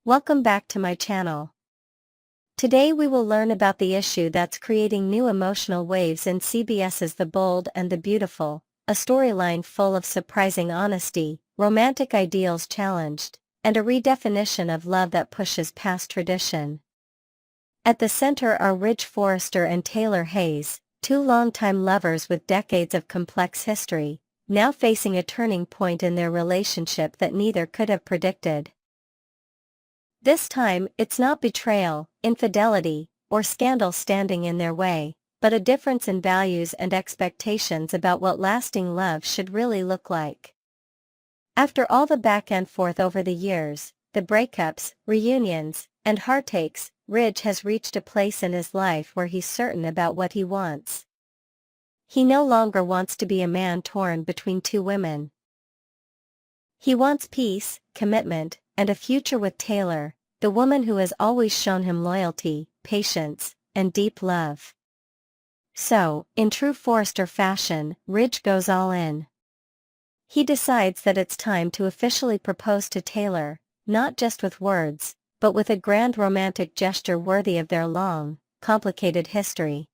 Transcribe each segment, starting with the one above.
Welcome back to my channel. Today we will learn about the issue that's creating new emotional waves in CBS's The Bold and the Beautiful, a storyline full of surprising honesty, romantic ideals challenged, and a redefinition of love that pushes past tradition. At the center are Ridge Forrester and Taylor Hayes, two longtime lovers with decades of complex history, now facing a turning point in their relationship that neither could have predicted. This time, it's not betrayal, infidelity, or scandal standing in their way, but a difference in values and expectations about what lasting love should really look like. After all the back and forth over the years, the breakups, reunions, and heartaches, Ridge has reached a place in his life where he's certain about what he wants. He no longer wants to be a man torn between two women. He wants peace, commitment, and a future with Taylor, the woman who has always shown him loyalty, patience, and deep love. So, in true Forrester fashion, Ridge goes all in. He decides that it's time to officially propose to Taylor, not just with words, but with a grand romantic gesture worthy of their long, complicated history.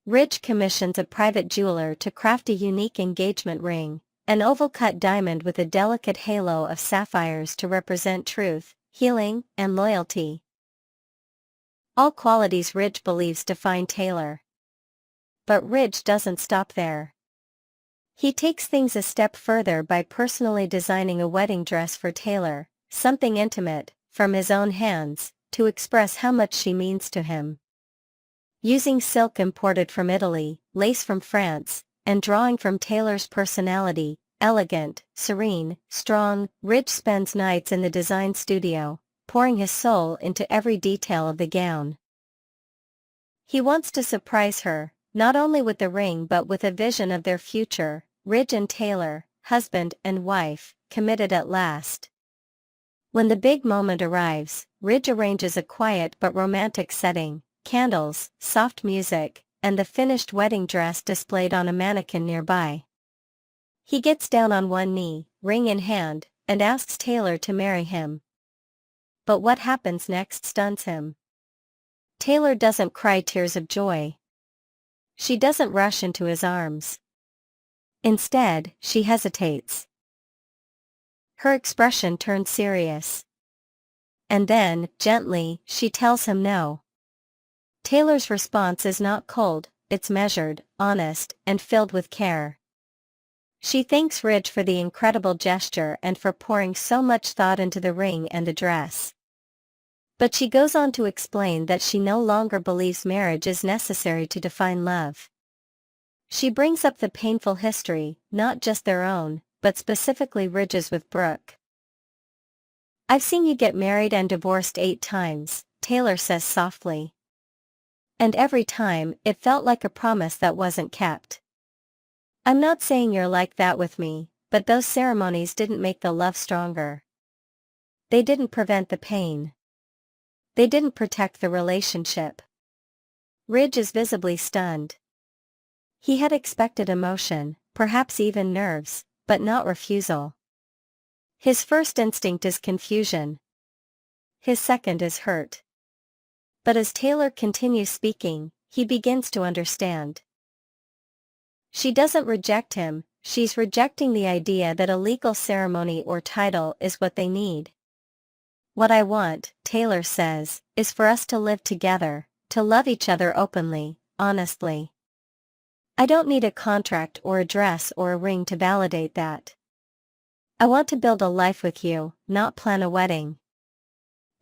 Ridge commissions a private jeweler to craft a unique engagement ring, an oval-cut diamond with a delicate halo of sapphires to represent truth, healing, and loyalty. All qualities Ridge believes define Taylor. But Ridge doesn't stop there. He takes things a step further by personally designing a wedding dress for Taylor, something intimate, from his own hands, to express how much she means to him. Using silk imported from Italy, lace from France, and drawing from Taylor's personality, elegant, serene, strong, Ridge spends nights in the design studio, pouring his soul into every detail of the gown. He wants to surprise her, not only with the ring but with a vision of their future, Ridge and Taylor, husband and wife, committed at last. When the big moment arrives, Ridge arranges a quiet but romantic setting, candles, soft music, and the finished wedding dress displayed on a mannequin nearby. He gets down on one knee, ring in hand, and asks Taylor to marry him. But what happens next stuns him. Taylor doesn't cry tears of joy. She doesn't rush into his arms. Instead, she hesitates. Her expression turns serious. And then, gently, she tells him no. Taylor's response is not cold, it's measured, honest, and filled with care. She thanks Ridge for the incredible gesture and for pouring so much thought into the ring and the dress. But she goes on to explain that she no longer believes marriage is necessary to define love. She brings up the painful history, not just their own, but specifically Ridge's with Brooke. "I've seen you get married and divorced 8 times, Taylor says softly. And every time, it felt like a promise that wasn't kept. I'm not saying you're like that with me, but those ceremonies didn't make the love stronger. They didn't prevent the pain. They didn't protect the relationship." Ridge is visibly stunned. He had expected emotion, perhaps even nerves, but not refusal. His first instinct is confusion. His second is hurt. But as Taylor continues speaking, he begins to understand. She doesn't reject him, she's rejecting the idea that a legal ceremony or title is what they need. "What I want," Taylor says, "is for us to live together, to love each other openly, honestly. I don't need a contract or a dress or a ring to validate that. I want to build a life with you, not plan a wedding."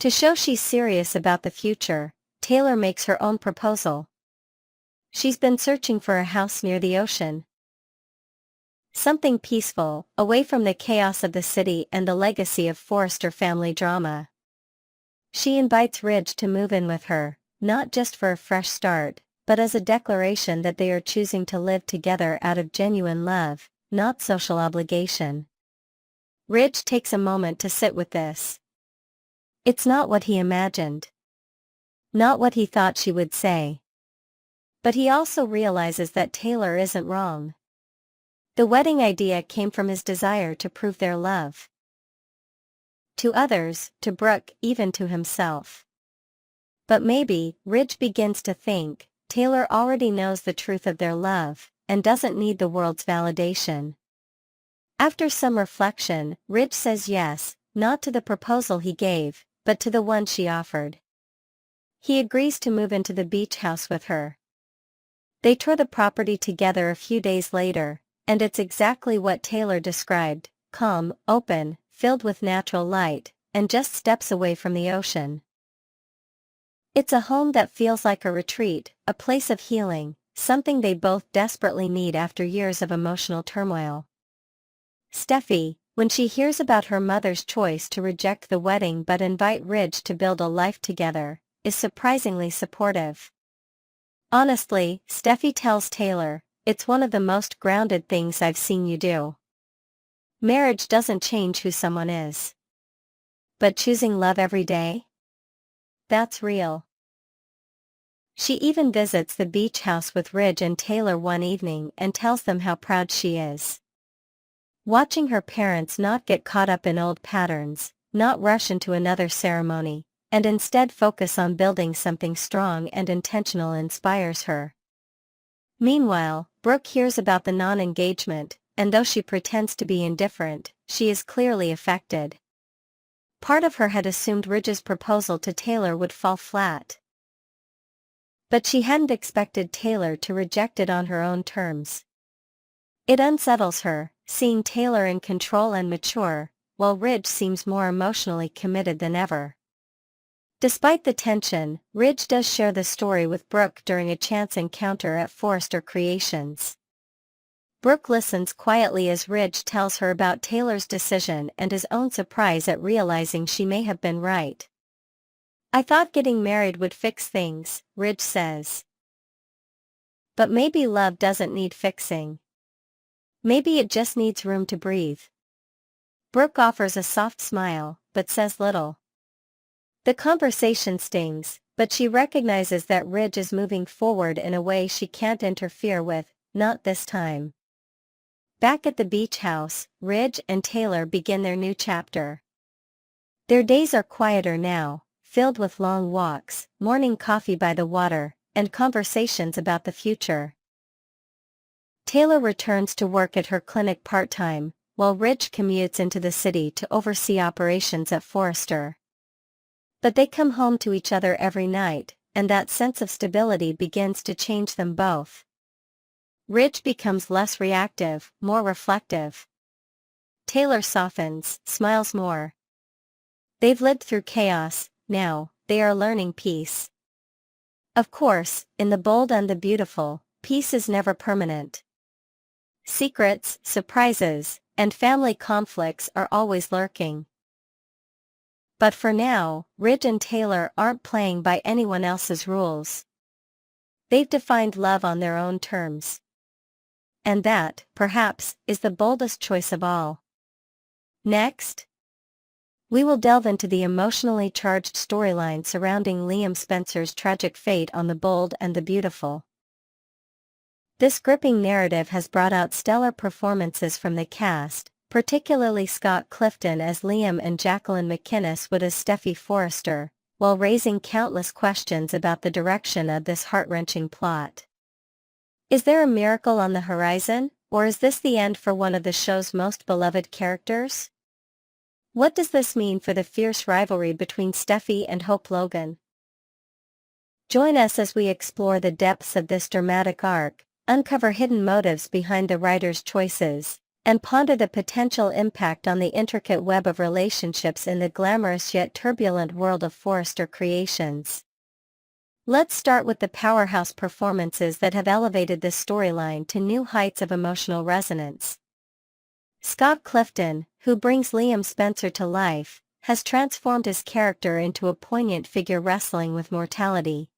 To show she's serious about the future, Taylor makes her own proposal. She's been searching for a house near the ocean. Something peaceful, away from the chaos of the city and the legacy of Forrester family drama. She invites Ridge to move in with her, not just for a fresh start, but as a declaration that they are choosing to live together out of genuine love, not social obligation. Ridge takes a moment to sit with this. It's not what he imagined. Not what he thought she would say. But he also realizes that Taylor isn't wrong. The wedding idea came from his desire to prove their love. To others, to Brooke, even to himself. But maybe, Ridge begins to think, Taylor already knows the truth of their love, and doesn't need the world's validation. After some reflection, Ridge says yes, not to the proposal he gave, but to the one she offered. He agrees to move into the beach house with her. They tour the property together a few days later, and it's exactly what Taylor described: calm, open, filled with natural light, and just steps away from the ocean. It's a home that feels like a retreat, a place of healing, something they both desperately need after years of emotional turmoil. Steffi, when she hears about her mother's choice to reject the wedding but invite Ridge to build a life together, is surprisingly supportive. Honestly, Steffi tells Taylor, it's one of the most grounded things I've seen you do. Marriage doesn't change who someone is. But choosing love every day? That's real. She even visits the beach house with Ridge and Taylor one evening and tells them how proud she is. Watching her parents not get caught up in old patterns, not rush into another ceremony, and instead focus on building something strong and intentional inspires her. Meanwhile, Brooke hears about the non-engagement, and though she pretends to be indifferent, she is clearly affected. Part of her had assumed Ridge's proposal to Taylor would fall flat. But she hadn't expected Taylor to reject it on her own terms. It unsettles her, seeing Taylor in control and mature, while Ridge seems more emotionally committed than ever. Despite the tension, Ridge does share the story with Brooke during a chance encounter at Forrester Creations. Brooke listens quietly as Ridge tells her about Taylor's decision and his own surprise at realizing she may have been right. I thought getting married would fix things, Ridge says. But maybe love doesn't need fixing. Maybe it just needs room to breathe. Brooke offers a soft smile, but says little. The conversation stings, but she recognizes that Ridge is moving forward in a way she can't interfere with, not this time. Back at the beach house, Ridge and Taylor begin their new chapter. Their days are quieter now, filled with long walks, morning coffee by the water, and conversations about the future. Taylor returns to work at her clinic part-time, while Ridge commutes into the city to oversee operations at Forrester. But they come home to each other every night, and that sense of stability begins to change them both. Ridge becomes less reactive, more reflective. Taylor softens, smiles more. They've lived through chaos, now, they are learning peace. Of course, in the bold and the beautiful, peace is never permanent. Secrets, surprises, and family conflicts are always lurking. But for now, Ridge and Taylor aren't playing by anyone else's rules. They've defined love on their own terms. And that, perhaps, is the boldest choice of all. Next, we will delve into the emotionally charged storyline surrounding Liam Spencer's tragic fate on The Bold and the Beautiful. This gripping narrative has brought out stellar performances from the cast, particularly Scott Clifton as Liam and Jacqueline McInnes Wood as Steffi Forrester, while raising countless questions about the direction of this heart-wrenching plot. Is there a miracle on the horizon, or is this the end for one of the show's most beloved characters? What does this mean for the fierce rivalry between Steffi and Hope Logan? Join us as we explore the depths of this dramatic arc, uncover hidden motives behind the writer's choices, and ponder the potential impact on the intricate web of relationships in the glamorous yet turbulent world of Forrester Creations. Let's start with the powerhouse performances that have elevated this storyline to new heights of emotional resonance. Scott Clifton, who brings Liam Spencer to life, has transformed his character into a poignant figure wrestling with mortality.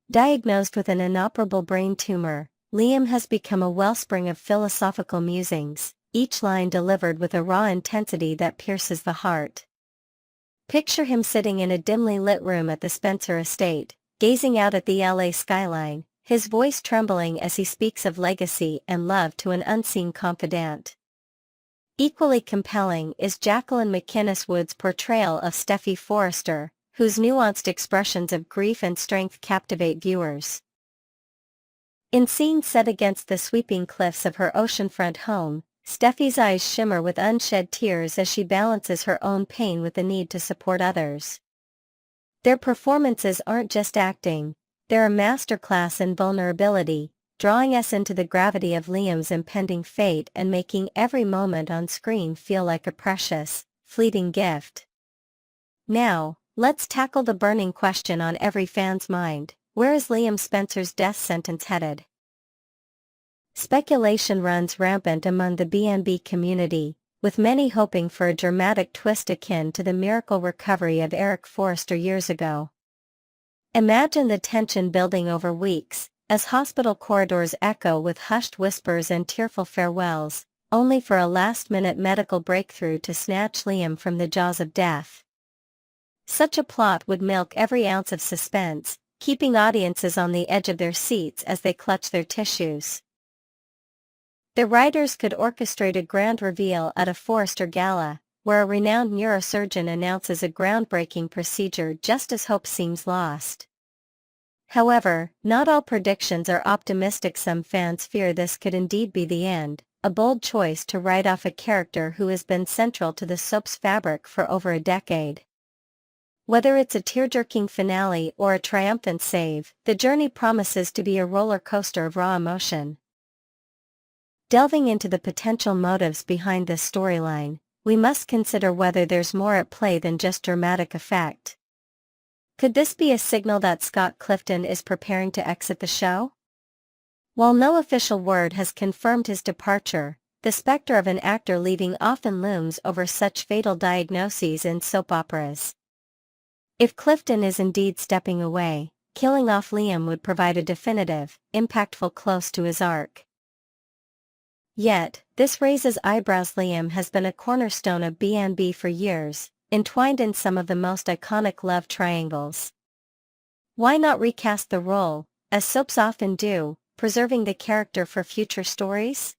Diagnosed with an inoperable brain tumor, Liam has become a wellspring of philosophical musings, each line delivered with a raw intensity that pierces the heart. Picture him sitting in a dimly lit room at the Spencer estate, gazing out at the LA skyline, his voice trembling as he speaks of legacy and love to an unseen confidant. Equally compelling is Jacqueline McInnes Wood's portrayal of Steffi Forrester, whose nuanced expressions of grief and strength captivate viewers. In scenes set against the sweeping cliffs of her oceanfront home, Steffi's eyes shimmer with unshed tears as she balances her own pain with the need to support others. Their performances aren't just acting, they're a masterclass in vulnerability, drawing us into the gravity of Liam's impending fate and making every moment on screen feel like a precious, fleeting gift. Now, let's tackle the burning question on every fan's mind: where is Liam Spencer's death sentence headed? Speculation runs rampant among the B&B community, with many hoping for a dramatic twist akin to the miracle recovery of Eric Forrester years ago. Imagine the tension building over weeks, as hospital corridors echo with hushed whispers and tearful farewells, only for a last-minute medical breakthrough to snatch Liam from the jaws of death. Such a plot would milk every ounce of suspense, keeping audiences on the edge of their seats as they clutch their tissues. The writers could orchestrate a grand reveal at a Forrester Gala, where a renowned neurosurgeon announces a groundbreaking procedure just as hope seems lost. However, not all predictions are optimistic. Some fans fear this could indeed be the end, a bold choice to write off a character who has been central to the soap's fabric for over a decade. Whether it's a tear-jerking finale or a triumphant save, the journey promises to be a roller coaster of raw emotion. Delving into the potential motives behind this storyline, we must consider whether there's more at play than just dramatic effect. Could this be a signal that Scott Clifton is preparing to exit the show? While no official word has confirmed his departure, the specter of an actor leaving often looms over such fatal diagnoses in soap operas. If Clifton is indeed stepping away, killing off Liam would provide a definitive, impactful close to his arc. Yet, this raises eyebrows. Liam has been a cornerstone of B&B for years, entwined in some of the most iconic love triangles. Why not recast the role, as soaps often do, preserving the character for future stories?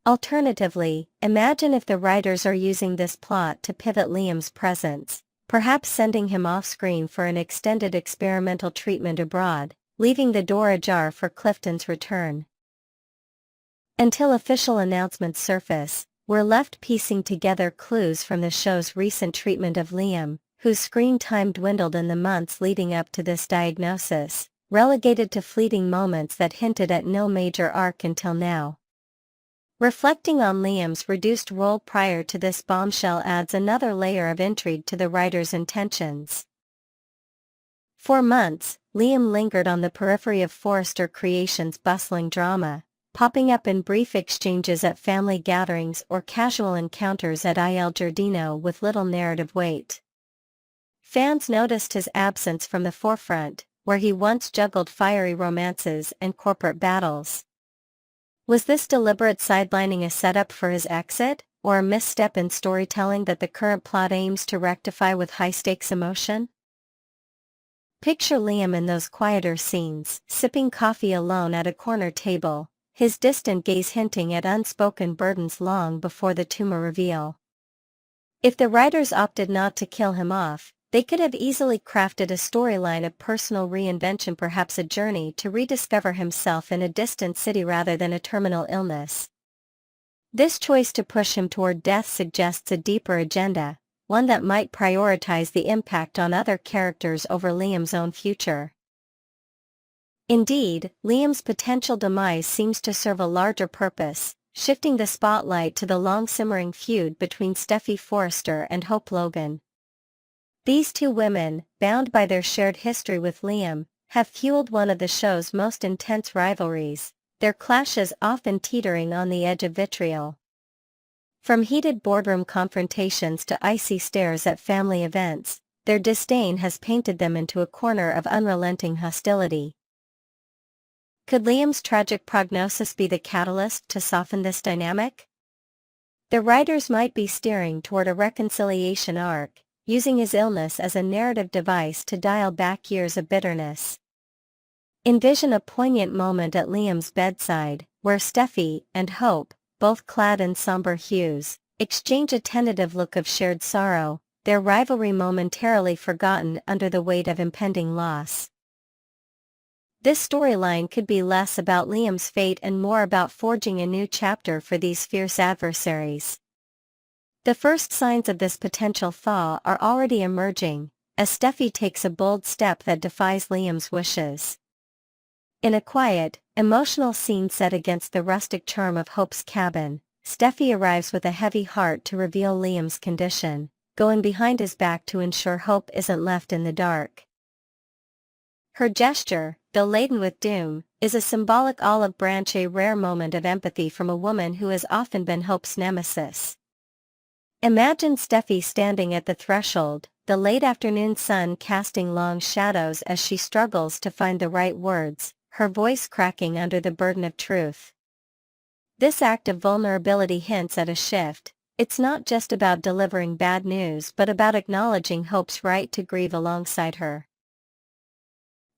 Alternatively, imagine if the writers are using this plot to pivot Liam's presence, perhaps sending him off-screen for an extended experimental treatment abroad, leaving the door ajar for Clifton's return. Until official announcements surface, we're left piecing together clues from the show's recent treatment of Liam, whose screen time dwindled in the months leading up to this diagnosis, relegated to fleeting moments that hinted at no major arc until now. Reflecting on Liam's reduced role prior to this bombshell adds another layer of intrigue to the writer's intentions. For months, Liam lingered on the periphery of Forrester Creations' bustling drama, popping up in brief exchanges at family gatherings or casual encounters at Il Giardino with little narrative weight. Fans noticed his absence from the forefront, where he once juggled fiery romances and corporate battles. Was this deliberate sidelining a setup for his exit, or a misstep in storytelling that the current plot aims to rectify with high-stakes emotion? Picture Liam in those quieter scenes, sipping coffee alone at a corner table, his distant gaze hinting at unspoken burdens long before the tumor reveal. If the writers opted not to kill him off, they could have easily crafted a storyline of personal reinvention, perhaps a journey to rediscover himself in a distant city rather than a terminal illness. This choice to push him toward death suggests a deeper agenda, one that might prioritize the impact on other characters over Liam's own future. Indeed, Liam's potential demise seems to serve a larger purpose, shifting the spotlight to the long-simmering feud between Steffi Forrester and Hope Logan. These two women, bound by their shared history with Liam, have fueled one of the show's most intense rivalries, their clashes often teetering on the edge of vitriol. From heated boardroom confrontations to icy stares at family events, their disdain has painted them into a corner of unrelenting hostility. Could Liam's tragic prognosis be the catalyst to soften this dynamic? The writers might be steering toward a reconciliation arc, using his illness as a narrative device to dial back years of bitterness. Envision a poignant moment at Liam's bedside, where Steffi and Hope, both clad in somber hues, exchange a tentative look of shared sorrow, their rivalry momentarily forgotten under the weight of impending loss. This storyline could be less about Liam's fate and more about forging a new chapter for these fierce adversaries. The first signs of this potential thaw are already emerging, as Steffi takes a bold step that defies Liam's wishes. In a quiet, emotional scene set against the rustic charm of Hope's cabin, Steffi arrives with a heavy heart to reveal Liam's condition, going behind his back to ensure Hope isn't left in the dark. Her gesture, though laden with doom, is a symbolic olive branch, a rare moment of empathy from a woman who has often been Hope's nemesis. Imagine Steffi standing at the threshold, the late afternoon sun casting long shadows as she struggles to find the right words, her voice cracking under the burden of truth. This act of vulnerability hints at a shift. It's not just about delivering bad news but about acknowledging Hope's right to grieve alongside her.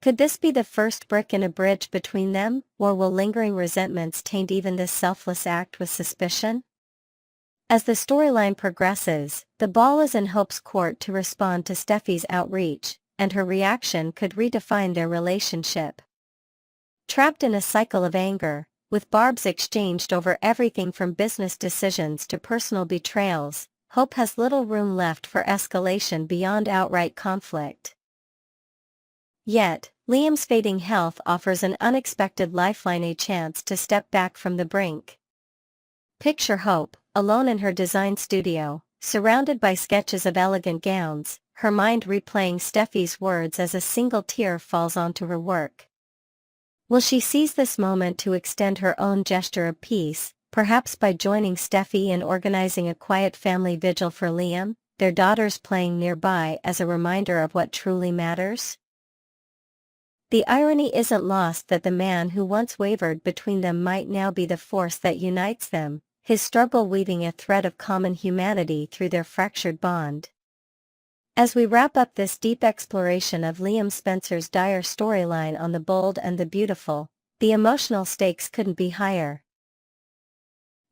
Could this be the first brick in a bridge between them, or will lingering resentments taint even this selfless act with suspicion? As the storyline progresses, the ball is in Hope's court to respond to Steffi's outreach, and her reaction could redefine their relationship. Trapped in a cycle of anger, with barbs exchanged over everything from business decisions to personal betrayals, Hope has little room left for escalation beyond outright conflict. Yet, Liam's fading health offers an unexpected lifeline, a chance to step back from the brink. Picture Hope, alone in her design studio, surrounded by sketches of elegant gowns, her mind replaying Steffi's words as a single tear falls onto her work. Will she seize this moment to extend her own gesture of peace, perhaps by joining Steffi in organizing a quiet family vigil for Liam, their daughters playing nearby as a reminder of what truly matters? The irony isn't lost that the man who once wavered between them might now be the force that unites them, his struggle weaving a thread of common humanity through their fractured bond. As we wrap up this deep exploration of Liam Spencer's dire storyline on The Bold and the Beautiful, the emotional stakes couldn't be higher.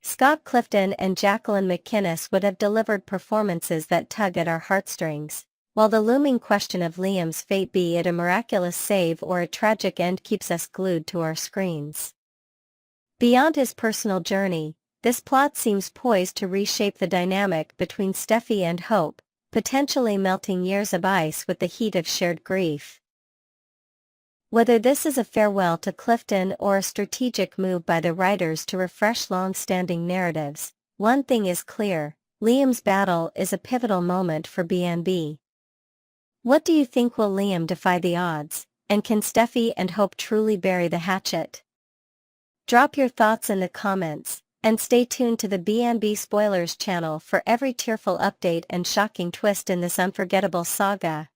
Scott Clifton and Jacqueline McInnes would have delivered performances that tug at our heartstrings, while the looming question of Liam's fate, be it a miraculous save or a tragic end, keeps us glued to our screens. Beyond his personal journey, this plot seems poised to reshape the dynamic between Steffi and Hope, potentially melting years of ice with the heat of shared grief. Whether this is a farewell to Clifton or a strategic move by the writers to refresh long-standing narratives, one thing is clear: Liam's battle is a pivotal moment for B&B. What do you think? Will Liam defy the odds, and can Steffi and Hope truly bury the hatchet? Drop your thoughts in the comments, and stay tuned to the B&B Spoilers channel for every tearful update and shocking twist in this unforgettable saga.